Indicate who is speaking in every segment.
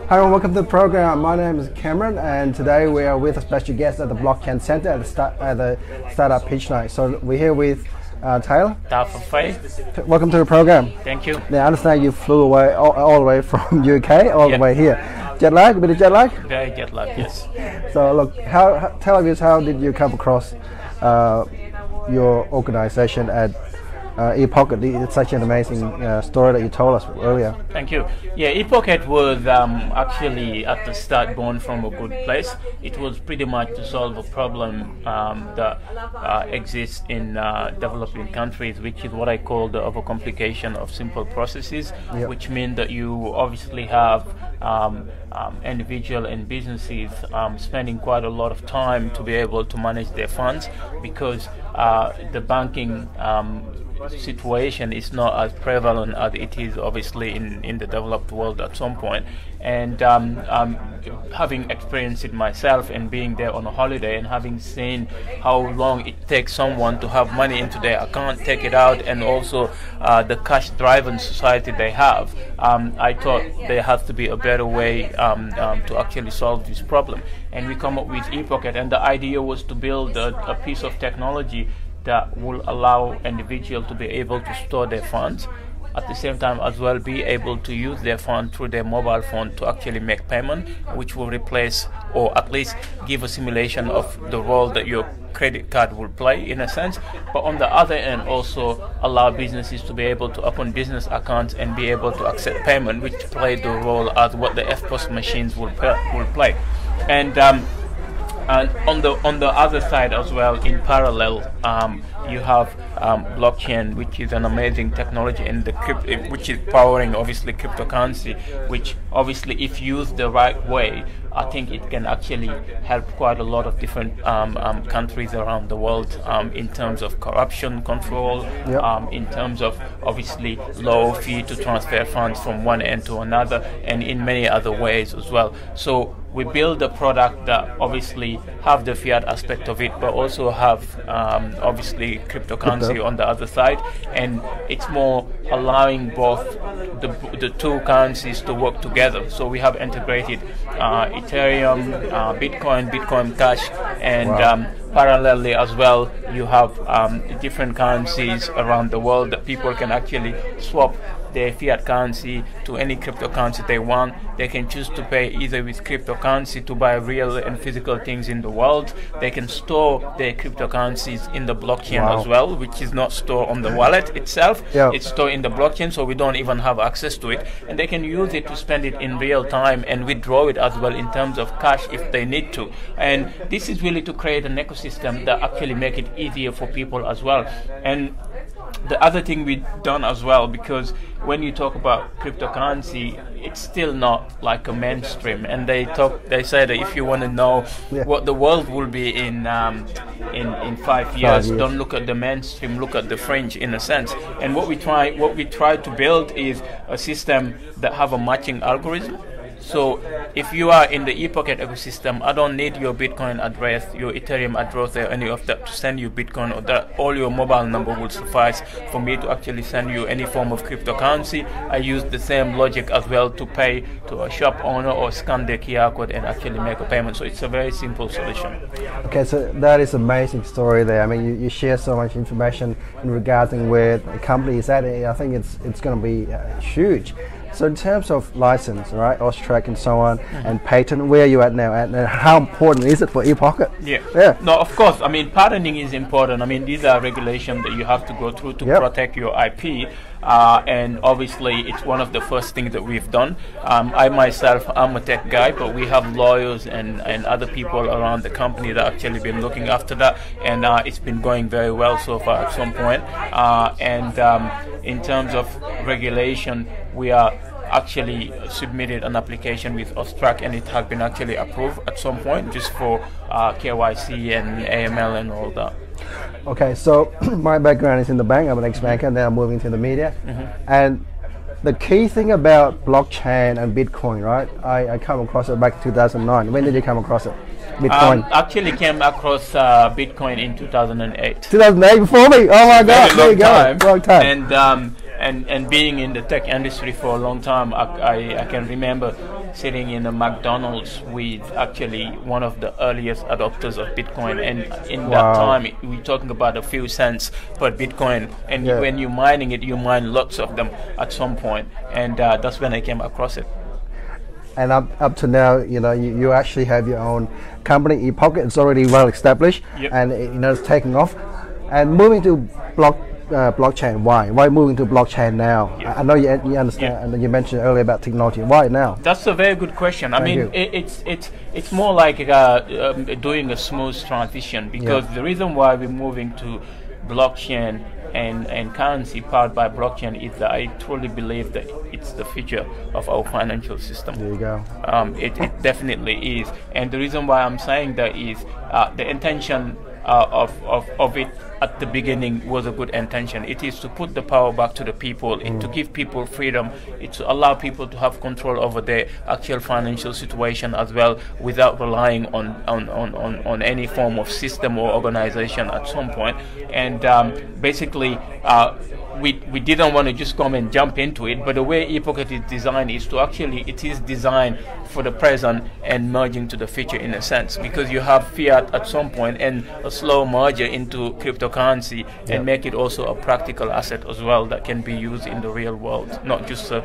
Speaker 1: Hi and welcome to the program. My name is Cameron and today we are with a special guest at the Blockchain Center at the Startup Pitch Night. So we're here with Taylor.
Speaker 2: Talpa.
Speaker 1: Welcome to the program.
Speaker 2: Thank you.
Speaker 1: Now I understand you flew away all the way from UK all the way here. Jet lag? A bit of jet lag?
Speaker 2: Very jet lag, yes.
Speaker 1: So look, tell us how did you come across your organization at ePocket? It's such an amazing story that you told us earlier.
Speaker 2: Thank you. Yeah, ePocket was actually at the start born from a good place. It was pretty much to solve a problem that exists in developing countries, which is what I call the overcomplication of simple processes, which mean that you obviously have individual and businesses spending quite a lot of time to be able to manage their funds because the banking situation is not as prevalent as it is obviously in the developed world at some point. And having experienced it myself and being there on a holiday and having seen how long it takes someone to have money into their account, take it out, and also the cash-driven society they have, I thought there has to be a better way to actually solve this problem. And we come up with ePocket, and the idea was to build a piece of technology that will allow individuals to be able to store their funds, at the same time as well be able to use their fund through their mobile phone to actually make payment, which will replace or at least give a simulation of the role that your credit card will play in a sense, but on the other end also allow businesses to be able to open business accounts and be able to accept payment, which play the role as what the FPOS machines will play. And on the other side as well, in parallel, you have blockchain, which is an amazing technology, and which is powering obviously cryptocurrency, which obviously if used the right way, I think it can actually help quite a lot of different countries around the world in terms of corruption control, in terms of obviously low fee to transfer funds from one end to another, and in many other ways as well. So we build a product that obviously have the fiat aspect of it, but also have obviously cryptocurrency on the other side, and it's more allowing both the two currencies to work together. So we have integrated Ethereum, Bitcoin Cash, and parallelly as well, you have different currencies around the world that people can actually swap their fiat currency to any cryptocurrency they want. They can choose to pay either with cryptocurrency to buy real and physical things in the world. They can store their cryptocurrencies in the blockchain as well, which is not stored on the wallet itself. It's stored in the blockchain, so we don't even have access to it. And they can use it to spend it in real time and withdraw it as well in terms of cash if they need to. And this is really to create an ecosystem that actually make it easier for people as well. And the other thing we've done as well, because when you talk about cryptocurrency, it's still not like a mainstream, and they say that if you want to know what the world will be in 5 years, don't look at the mainstream, look at the fringe in a sense. And what we try to build is a system that have a matching algorithm. So if you are in the ePocket ecosystem, I don't need your Bitcoin address, your Ethereum address, or any of that to send you Bitcoin, or that all your mobile number will suffice for me to actually send you any form of cryptocurrency. I use the same logic as well to pay to a shop owner or scan their QR code and actually make a payment. So it's a very simple solution.
Speaker 1: Okay, so that is an amazing story there. I mean, you share so much information in regarding where the company is at. I think it's going to be huge. So in terms of license, right, Austrac and so on, and patent, where are you at now? And how important is it for ePocket?
Speaker 2: No, of course. I mean, patenting is important. I mean, these are regulations that you have to go through to protect your IP. And obviously, it's one of the first things that we've done. I myself, I'm a tech guy, but we have lawyers and other people around the company that actually been looking after that, and it's been going very well so far at some point. In terms of regulation, we are actually submitted an application with Austrac, and it has been actually approved at some point just for KYC and AML and all that.
Speaker 1: Okay, so my background is in the bank. I'm an ex-banker, and then I'm moving to the media. And the key thing about blockchain and Bitcoin, right? I come across it back in 2009. When did you come across it? Bitcoin?
Speaker 2: Actually came across Bitcoin in 2008.
Speaker 1: 2008, before me? Oh my God, there you go. Long time.
Speaker 2: And being in the tech industry for a long time, I can remember sitting in a McDonald's with actually one of the earliest adopters of Bitcoin, and in that time we're talking about a few cents per Bitcoin, and when you're mining it, you mine lots of them at some point, and that's when I came across it.
Speaker 1: And up to now, you actually have your own company, ePocket. It's already well established, and it's taking off. And moving to blockchain, why moving to blockchain now? I know you understand, and you mentioned earlier about technology. Why now?
Speaker 2: That's a very good question. I mean, it's more like doing a smooth transition, because the reason why we're moving to blockchain and currency powered by blockchain is that I truly believe that it's the future of our financial system.
Speaker 1: There you go.
Speaker 2: It definitely is, and the reason why I'm saying that is the intention of it at the beginning was a good intention. It is to put the power back to the people, to give people freedom, it's to allow people to have control over their actual financial situation as well, without relying on any form of system or organization at some point. And basically we didn't want to just come and jump into it, but the way ePocket is designed is to actually, it is designed for the present and merge into the future, in a sense, because you have fiat at some point and a slow merger into cryptocurrency, and make it also a practical asset as well that can be used in the real world, not just a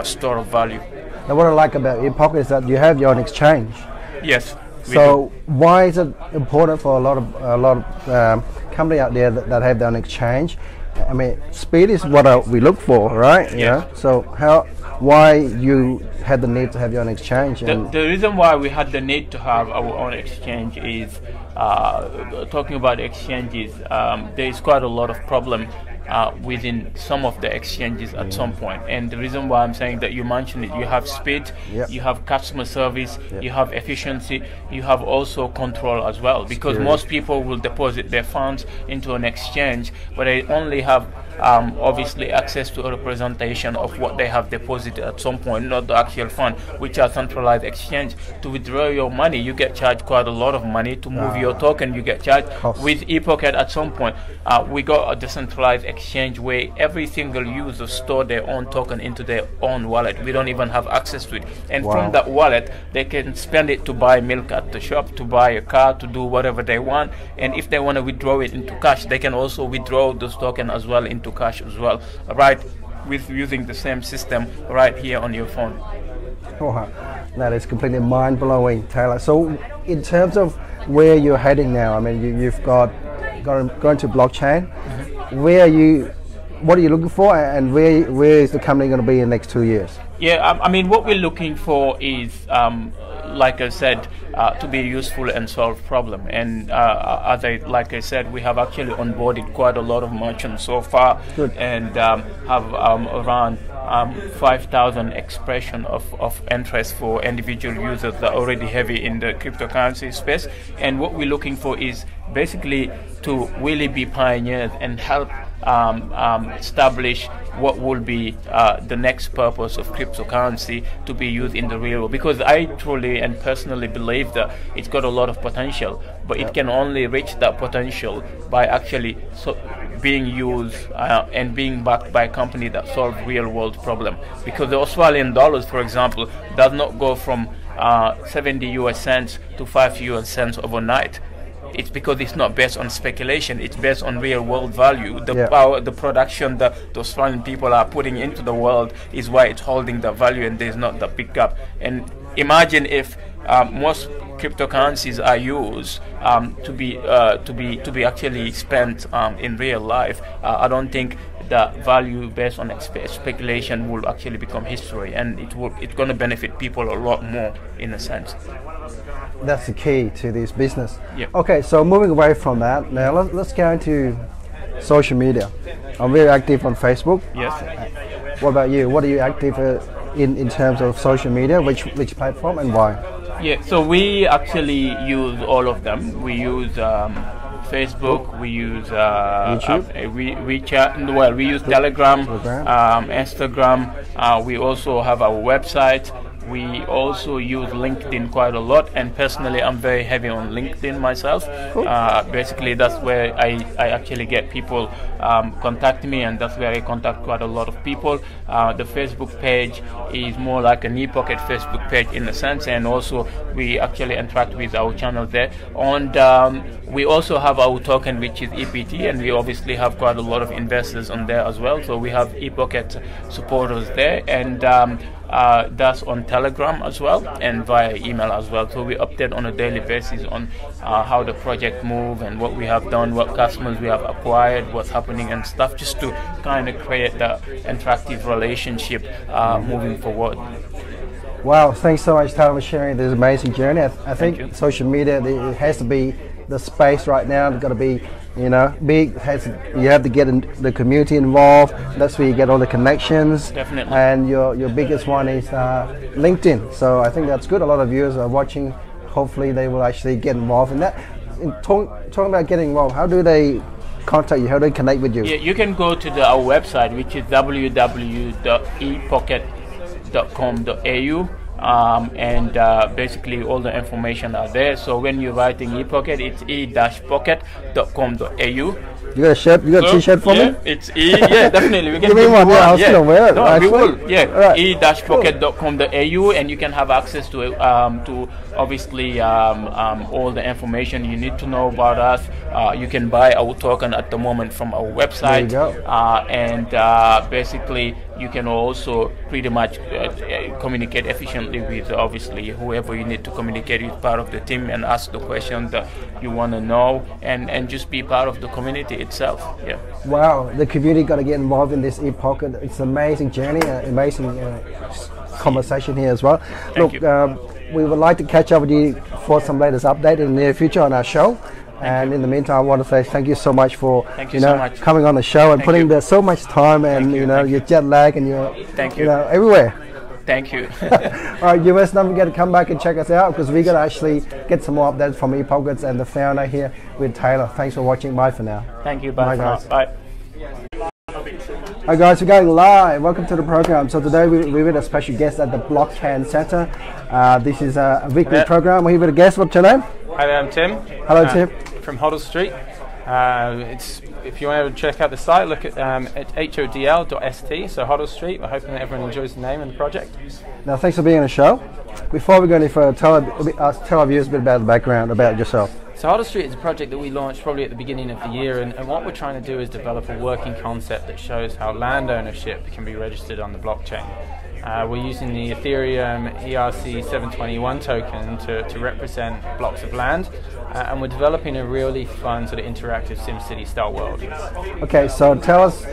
Speaker 2: store of value.
Speaker 1: Now, what I like about ePocket is that you have your own exchange.
Speaker 2: Yes.
Speaker 1: So why is it important for a lot of companies out there that have their own exchange? I mean, speed is what we look for, right?
Speaker 2: Yeah.
Speaker 1: So why you had the need to have your own exchange?
Speaker 2: The reason why we had the need to have our own exchange is, talking about exchanges, there is quite a lot of problem within some of the exchanges at some point. And the reason why I'm saying that, you mentioned it, you have speed, you have customer service, you have efficiency, you have also control as well, because most people will deposit their funds into an exchange, but they only have obviously access to a representation of what they have deposited at some point, not the actual fund, which are centralized exchange. To withdraw your money, you get charged quite a lot of money. To move your token, you get charged. With ePocket, at some point, we got a decentralized exchange where every single user store their own token into their own wallet. We don't even have access to it. And from that wallet, they can spend it to buy milk at the shop, to buy a car, to do whatever they want. And if they want to withdraw it into cash, they can also withdraw those tokens as well into cash as well, right, with using the same system right here on your phone.
Speaker 1: Wow, that is completely mind-blowing, Taylor. So in terms of where you're heading now, I mean, you've going to blockchain. What are you looking for, and where is the company going to be in the next 2 years?
Speaker 2: Yeah, I mean, what we're looking for is, like I said, to be useful and solve problem. And like I said, we have actually onboarded quite a lot of merchants so far. Good. And have around 5,000 expression of interest for individual users that are already heavy in the cryptocurrency space. And what we're looking for is basically to really be pioneers and help establish what will be the next purpose of cryptocurrency to be used in the real world, because I truly and personally believe that it's got a lot of potential, but it can only reach that potential by actually being used and being backed by a company that solve real world problem. Because the Australian dollars, for example, does not go from 70 US cents to 5 US cents overnight. It's because it's not based on speculation, it's based on real world value. The power, the production that those foreign people are putting into the world is why it's holding the value, and there's not the pickup. And imagine if most cryptocurrencies are used to be actually spent in real life. I don't think the value based on speculation will actually become history, and it's going to benefit people a lot more, in a sense.
Speaker 1: That's the key to this business.
Speaker 2: Yep.
Speaker 1: Okay, so moving away from that, now let's go into social media. I'm very active on Facebook.
Speaker 2: Yes.
Speaker 1: What about you? What are you active in terms of social media? Which platform and why?
Speaker 2: Yeah, so we actually use all of them. We use Facebook, we use
Speaker 1: YouTube,
Speaker 2: we use Telegram, Instagram. We also have our website. We also use LinkedIn quite a lot, and personally I'm very heavy on LinkedIn myself.
Speaker 1: Cool.
Speaker 2: Basically that's where I actually get people contact me, and that's where I contact quite a lot of people. The Facebook page is more like an ePocket Facebook page in a sense, and also we actually interact with our channel there. And we also have our token, which is EPT, and we obviously have quite a lot of investors on there as well. So we have ePocket supporters there, and that's on Telegram as well, and via email as well. So we update on a daily basis on how the project move and what we have done, what customers we have acquired, what's happening and stuff, just to kind of create that interactive relationship moving forward.
Speaker 1: Wow, thanks so much, Talpa, for sharing this amazing journey. I think social media, it has to be the space right now. It's got to be, big. You have to get the community involved. That's where you get all the connections.
Speaker 2: Definitely.
Speaker 1: And your biggest one is LinkedIn. So I think that's good. A lot of viewers are watching. Hopefully they will actually get involved in that. Talking about getting involved, how do they contact you? How do they connect with you?
Speaker 2: Yeah, you can go to our website, which is www.epocket.com.au. And basically all the information are there. So when you're writing ePocket, it's e-pocket.com.au.
Speaker 1: You got a shirt? You got a t-shirt for me?
Speaker 2: It's definitely. We can
Speaker 1: give me one. Yeah, I was gonna wear it.
Speaker 2: No, we will. Yeah,
Speaker 1: right.
Speaker 2: e-pocket.com.au, and you can have access to obviously all the information you need to know about us. You can buy our token at the moment from our website.
Speaker 1: There you go.
Speaker 2: And basically you can also pretty much communicate efficiently with obviously whoever you need to communicate with, part of the team, and ask the questions that you want to know, and just be part of the community itself. Yeah.
Speaker 1: Wow, the community got to get involved in this ePocket. It's an amazing journey, amazing conversation here as well.
Speaker 2: Thank
Speaker 1: Look,
Speaker 2: you.
Speaker 1: we would like to catch up with you for some latest update in the near future on our show. And in the meantime, I want to say thank you so much for coming on the show and putting there so much time, and your jet lag and your everywhere.
Speaker 2: Thank you.
Speaker 1: All right, you must not forget to come back and check us out, because we're going to actually get some more updates from ePockets and the founder here with Taylor. Thanks for watching. Bye for now.
Speaker 2: Thank you. Bye,
Speaker 1: guys.
Speaker 2: Bye.
Speaker 1: Hi guys, we're going live. Welcome to the program. So today we're with a special guest at the Blockchain Center. This is a weekly program. We're here with a guest. What's your name?
Speaker 3: Hi there, I'm Tim.
Speaker 1: Hello, Tim.
Speaker 3: From Hoddle Street. If you want to check out the site, look at hodl.st. So Hoddle Street. We're hoping that everyone enjoys the name and the project.
Speaker 1: Now, thanks for being on the show. Before we go any further, tell our viewers a bit about the background about yourself.
Speaker 3: So Hoddle Street is a project that we launched probably at the beginning of the year, and what we're trying to do is develop a working concept that shows how land ownership can be registered on the blockchain. We're using the Ethereum ERC721 token to represent blocks of land, and we're developing a really fun sort of interactive SimCity style world.
Speaker 1: Okay, so tell us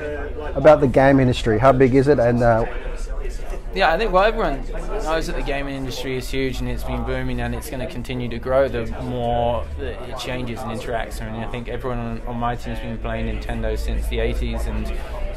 Speaker 1: about the game industry. How big is it? And
Speaker 3: yeah, I think everyone knows that the gaming industry is huge and it's been booming, and it's going to continue to grow the more it changes and interacts. I mean, I think everyone on my team's been playing Nintendo since the 80s, and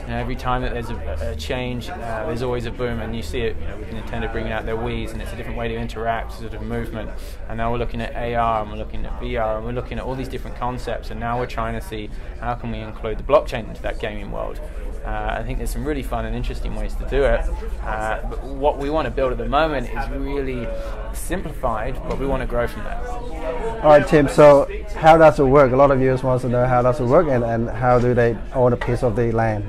Speaker 3: every time that there's a change, there's always a boom, and you see it with Nintendo bringing out their Wiis, and it's a different way to interact, sort of movement. And now we're looking at AR, and we're looking at VR, and we're looking at all these different concepts, and now we're trying to see how can we include the blockchain into that gaming world. I think there's some really fun and interesting ways to do it, but what we want to build at the moment is really simplified, but we want to grow from that.
Speaker 1: All right, Tim, so how does it work? A lot of viewers want to know how does it work, and how do they own a piece of the land?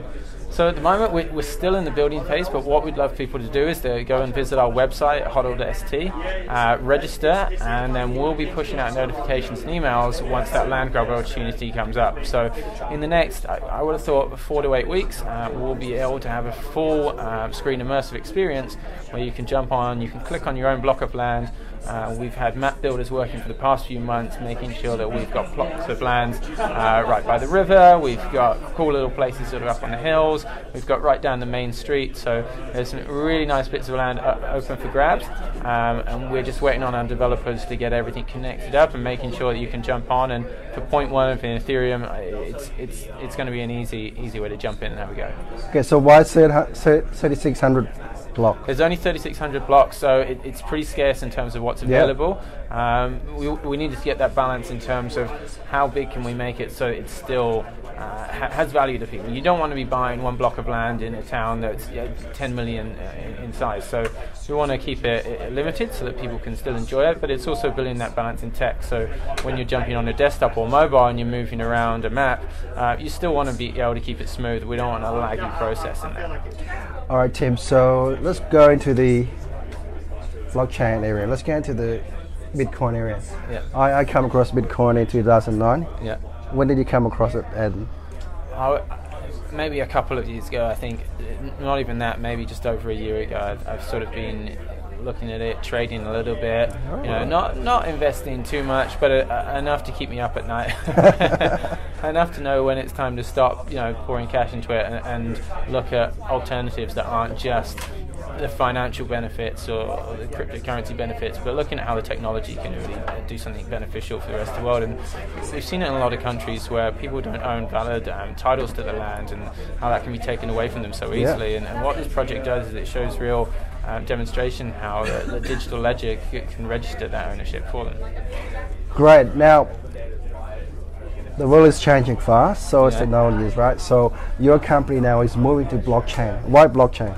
Speaker 3: So at the moment we're still in the building phase, but what we'd love people to do is to go and visit our website at hodl.st, register, and then we'll be pushing out notifications and emails once that land grab opportunity comes up. So in the next, I would have thought 4 to 8 weeks, we'll be able to have a full screen immersive experience where you can jump on, you can click on your own block of land. We've had map builders working for the past few months, making sure that we've got plots of land right by the river. We've got cool little places sort of up on the hills. We've got right down the main street. So there's some really nice bits of land open for grabs, and we're just waiting on our developers to get everything connected up and making sure that you can jump on. And for 0.1 of Ethereum, it's going to be an easy way to jump in and have a go.
Speaker 1: Okay, so why 3,600? block?
Speaker 3: There's only 3,600 blocks, so it's pretty scarce in terms of what's available. We needed to get that balance in terms of how big can we make it so it's still has value to people. You don't want to be buying one block of land in a town that's 10 million in size. So we want to keep it limited so that people can still enjoy it, but it's also building that balance in tech. So when you're jumping on a desktop or mobile and you're moving around a map, you still want to be able to keep it smooth. We don't want a laggy process in there.
Speaker 1: All right, Tim, so let's go into the blockchain area. Let's get into the Bitcoin area.
Speaker 3: Yeah.
Speaker 1: I come across Bitcoin in 2009.
Speaker 3: Yeah.
Speaker 1: When did you come across it, Ed?
Speaker 3: Maybe a couple of years ago, I think. Not even that, maybe just over a year ago. I've sort of been looking at it, trading a little bit, not investing too much, but enough to keep me up at night. Enough to know when it's time to stop, pouring cash into it and look at alternatives that aren't just the financial benefits or the cryptocurrency benefits, but looking at how the technology can really do something beneficial for the rest of the world. And we've seen it in a lot of countries where people don't own valid titles to the land, and how that can be taken away from them so easily. Yeah. And what this project does is it shows real demonstration how the digital ledger can register that ownership for them.
Speaker 1: Great. Now, the world is changing fast, so is technologies, right? So your company now is moving to blockchain. Why blockchain?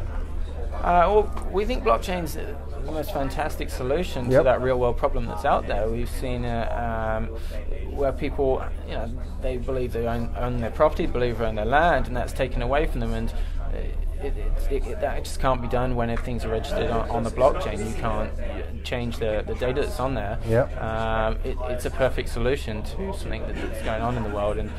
Speaker 3: Well, we think blockchain's the most fantastic solution to that real-world problem that's out there. We've seen where people, they believe they own their property, believe they own their land, and that's taken away from them. And that just can't be done when things are registered on the blockchain. You can't change the data that's on there. Yep. It's a perfect solution to something that's going on in the world, and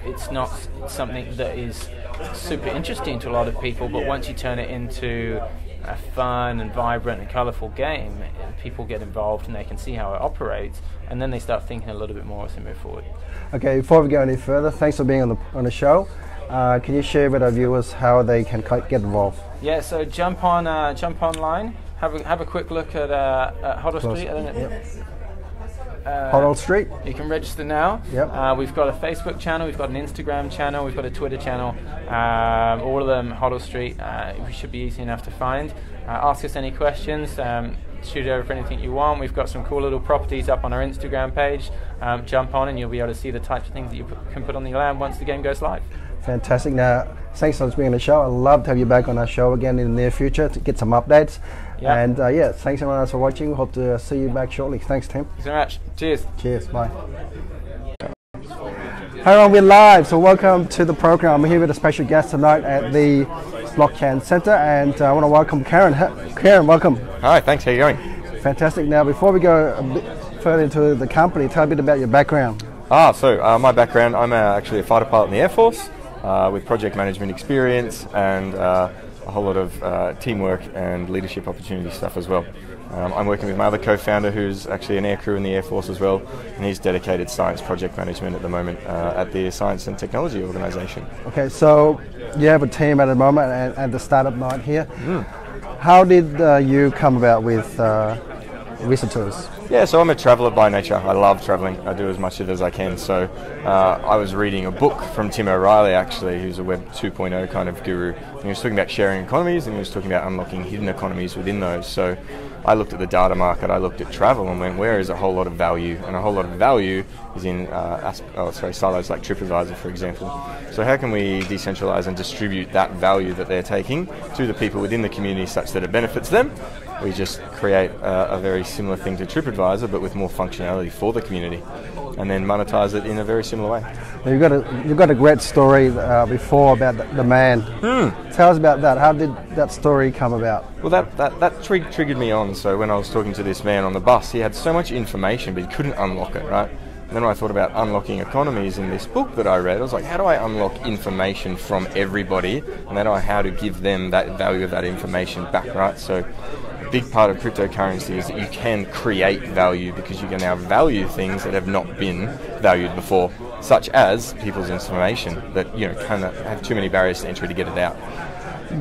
Speaker 3: it's not something that is super interesting to a lot of people, but once you turn it into a fun and vibrant and colourful game, people get involved and they can see how it operates, and then they start thinking a little bit more as they move forward. Okay, before we go any further, thanks for being on the show. Can you share with our viewers how they can get involved? Yeah, so jump online, have a quick look at Hodl Street. Hodl Street. You can register now. Yep. We've got a Facebook channel, we've got an Instagram channel, we've got a Twitter channel. All of them Hodl Street. We should be easy enough to find. Ask us any questions. Shoot over for anything you want. We've got some cool little properties up on our Instagram page. Jump on and you'll be able to see the types of things that you can put on the land once the game goes live. Fantastic. Now, thanks for being on the show. I'd love to have you back on our show again in the near future to get some updates. Yep. And thanks everyone else for watching. Hope to see you back shortly. Thanks, Tim. Thanks very much. Cheers. Cheers. Bye. Hi everyone, we're live. So welcome to the program. I'm here with a special guest tonight at the Blockchain Center, and I want to welcome Karen. Karen, welcome. Hi. Thanks. How are you going? Fantastic. Now, before we go a bit further into the company, tell a bit about your background. My background, I'm actually a fighter pilot in the Air Force with project management experience and a whole lot of teamwork and leadership opportunity stuff as well. I'm working with my other co-founder who's actually an aircrew in the Air Force as well, and he's dedicated science project management at the moment at the Science and Technology Organisation. Okay, so you have a team at the moment and the startup night here. How did you come about with visitors? Yeah, so I'm a traveller by nature. I love travelling. I do as much of it as I can. So I was reading a book from Tim O'Reilly, actually, who's a Web 2.0 kind of guru. And he was talking about sharing economies, and he was talking about unlocking hidden economies within those. So I looked at the data market, I looked at travel, and went, where is a whole lot of value? And a whole lot of value is in silos like TripAdvisor, for example. So how can we decentralise and distribute that value that they're taking to the people within the community such that it benefits them? We just create a very similar thing to TripAdvisor, but with more functionality for the community, and then monetize it in a very similar way. You've got a great story before about the man. Tell us about that. How did that story come about? Well, that triggered me on. So when I was talking to this man on the bus, he had so much information, but he couldn't unlock it, right? And then when I thought about unlocking economies in this book that I read, I was like, how do I unlock information from everybody, and then how to give them that value of that information back, right? So a big part of cryptocurrency is that you can create value because you can now value things that have not been valued before, such as people's information that kind of have too many barriers to entry to get it out.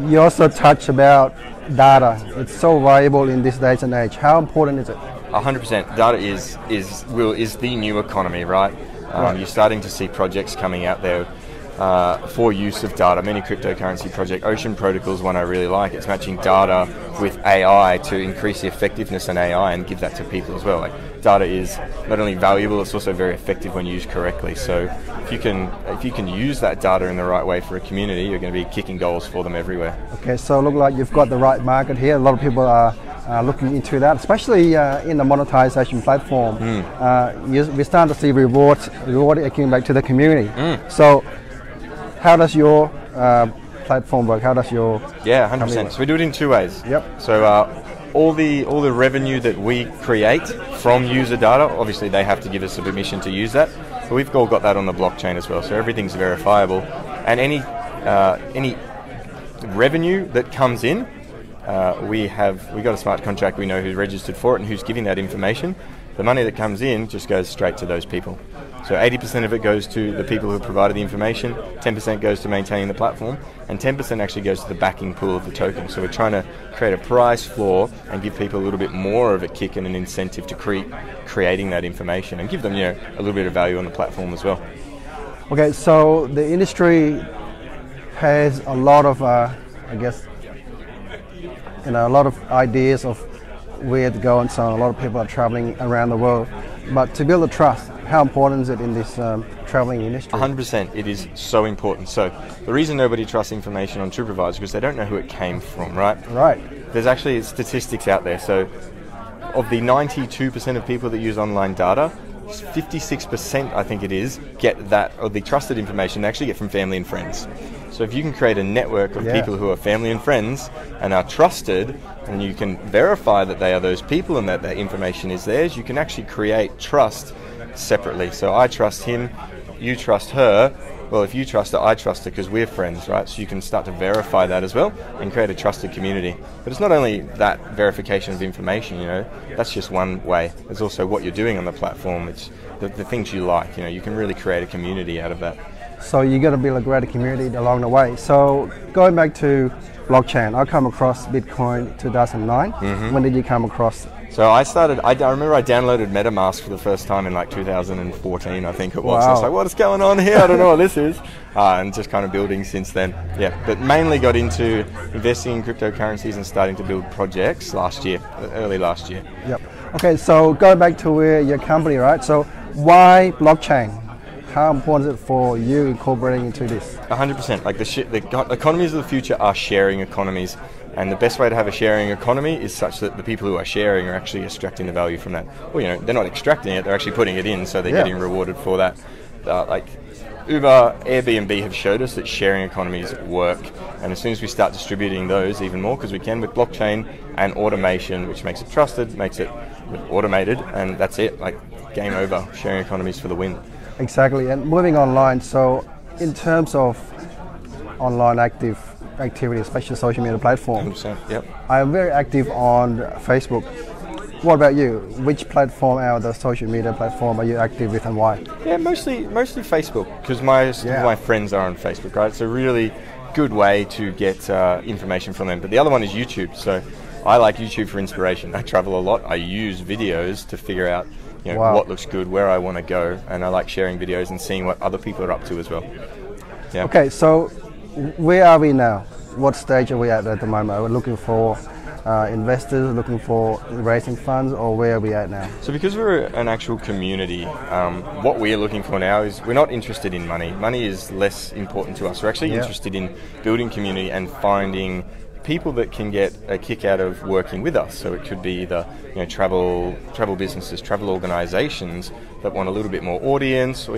Speaker 3: You also touch about data. It's so valuable in this day and age. How important is it? 100%. Data is the new economy, right? You're starting to see projects coming out there
Speaker 4: for use of data. Many cryptocurrency projects, Ocean Protocol is one I really like. It's matching data with AI to increase the effectiveness in AI and give that to people as well. Like, data is not only valuable, it's also very effective when used correctly. So if you can use that data in the right way for a community, you're going to be kicking goals for them everywhere.
Speaker 1: Okay, so look like you've got the right market here. A lot of people are looking into that, especially in the monetization platform. We're starting to see reward coming back to the community. So how does your platform work? How does your
Speaker 4: 100%. So we do it in two ways. So all the revenue that we create from user data, obviously they have to give us a permission to use that, but we've all got that on the blockchain as well. So everything's verifiable, and any revenue that comes in, we got a smart contract. We know who's registered for it and who's giving that information. The money that comes in just goes straight to those people. So 80% of it goes to the people who provided the information, 10% goes to maintaining the platform, and 10% actually goes to the backing pool of the token. So we're trying to create a price floor and give people a little bit more of a kick and an incentive to creating that information, and give them a little bit of value on the platform as well.
Speaker 1: Okay, so the industry has a lot of, I guess, a lot of ideas of where to go and so on. A lot of people are traveling around the world, but to build a trust, how important is it in this traveling industry?
Speaker 4: 100%. It is so important. So the reason nobody trusts information on TripAdvisor is because they don't know who it came from, right?
Speaker 1: Right.
Speaker 4: There's actually statistics out there. So of the 92% of people that use online data, 56%, I think it is, get that, or the trusted information they actually get from family and friends. So if you can create a network of people who are family and friends and are trusted, and you can verify that they are those people and that information is theirs, you can actually create trust separately. So I trust him, you trust her. Well, if you trust her, I trust her because we're friends, right? So you can start to verify that as well and create a trusted community. But it's not only that verification of information, that's just one way. There's also what you're doing on the platform. It's the things you like, you can really create a community out of that.
Speaker 1: So you got to build a greater community along the way. So going back to blockchain, I come across Bitcoin 2009. When did you come across?
Speaker 4: So I remember I downloaded MetaMask for the first time in like 2014, I think it was. Wow. I was like, what is going on here? I don't know what this is. And just kind of building since then. Yeah, but mainly got into investing in cryptocurrencies and starting to build projects early last year. Yep.
Speaker 1: Okay, so going back to your company, right? So why blockchain? How important is it for you incorporating into this?
Speaker 4: 100%. Like the economies of the future are sharing economies. And the best way to have a sharing economy is such that the people who are sharing are actually extracting the value from that. Well, they're not extracting it, they're actually putting it in, so they're getting rewarded for that. Like Uber, Airbnb have showed us that sharing economies work. And as soon as we start distributing those even more, because we can with blockchain and automation, which makes it trusted, makes it automated, and that's it. Like, game over. Sharing economies for the win.
Speaker 1: Exactly. And moving online, so in terms of online activity, especially social media platform.
Speaker 4: 100%, yep.
Speaker 1: I'm very active on Facebook. What about you? Which platform out of the social media platform are you active with and why?
Speaker 4: Yeah, mostly Facebook, because my friends are on Facebook, right? It's a really good way to get information from them. But the other one is YouTube. So I like YouTube for inspiration. I travel a lot. I use videos to figure out what looks good, where I want to go, and I like sharing videos and seeing what other people are up to as well. Yeah.
Speaker 1: Okay, so where are we now? What stage are we at the moment? Are we looking for investors, looking for raising funds, or where are we at now?
Speaker 4: So because we're an actual community, what we're looking for now is we're not interested in money. Money is less important to us. We're actually interested in building community and finding people that can get a kick out of working with us. So it could be the travel businesses, travel organizations that want a little bit more audience, or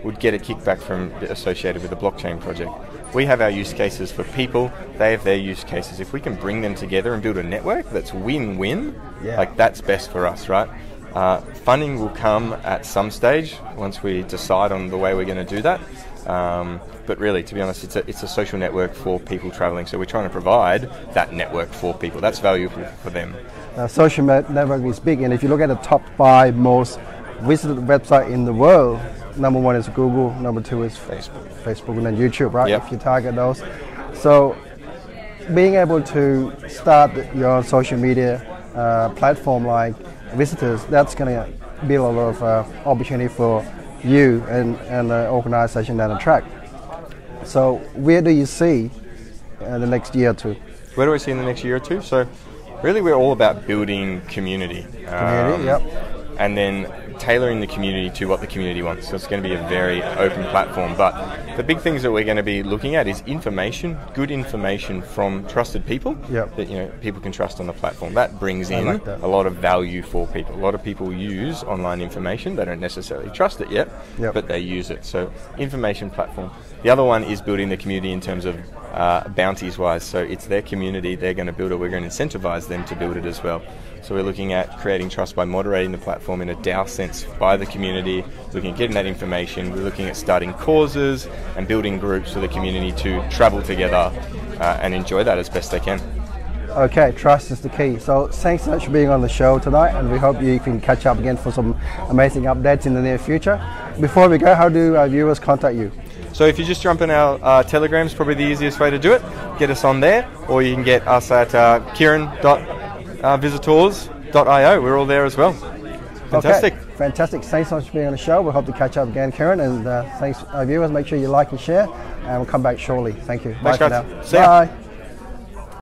Speaker 4: would get a kickback from associated with the blockchain project. We have our use cases for people, they have their use cases. If we can bring them together and build a network that's win-win, like that's best for us, right? Funding will come at some stage once we decide on the way we're going to do that. But really, to be honest, it's a social network for people traveling. So we're trying to provide that network for people. That's valuable for them.
Speaker 1: Social network is big, and if you look at the top 5 most visited website in the world, number 1 is Google, number 2 is Facebook, and then YouTube, right?
Speaker 4: Yep.
Speaker 1: If you target those. So being able to start your social media platform like visitors, that's going to build a lot of opportunity for you and the organization that attract. So where do you see the next year or two?
Speaker 4: Where do I see in the next year or two? So really we're all about building community.
Speaker 1: Yep.
Speaker 4: And then tailoring the community to what the community wants. So it's going to be a very open platform. But the big things that we're going to be looking at is information, good information from trusted people that people can trust on the platform. That brings in a lot of value for people. A lot of people use online information. They don't necessarily trust it yet, but they use it. So information platform. The other one is building the community in terms of bounties wise. So it's their community, they're going to build it, we're going to incentivize them to build it as well. So we're looking at creating trust by moderating the platform in a DAO sense by the community, looking at getting that information. We're looking at starting causes and building groups for the community to travel together and enjoy that as best they can.
Speaker 1: Okay, trust is the key. So thanks so much for being on the show tonight, and we hope you can catch up again for some amazing updates in the near future. Before we go, how do our viewers contact you?
Speaker 4: So if you just jump in our Telegram, is probably the easiest way to do it. Get us on there, or you can get us at kieran.visitors.io. We're all there as well. Fantastic.
Speaker 1: Okay, fantastic. Thanks so much for being on the show. We hope to catch up again, Kieran, and thanks our viewers. Make sure you like and share, and we'll come back shortly. Thank you.
Speaker 4: Thanks,
Speaker 1: Bye
Speaker 4: guys.
Speaker 1: for now.
Speaker 4: See ya.
Speaker 1: Bye.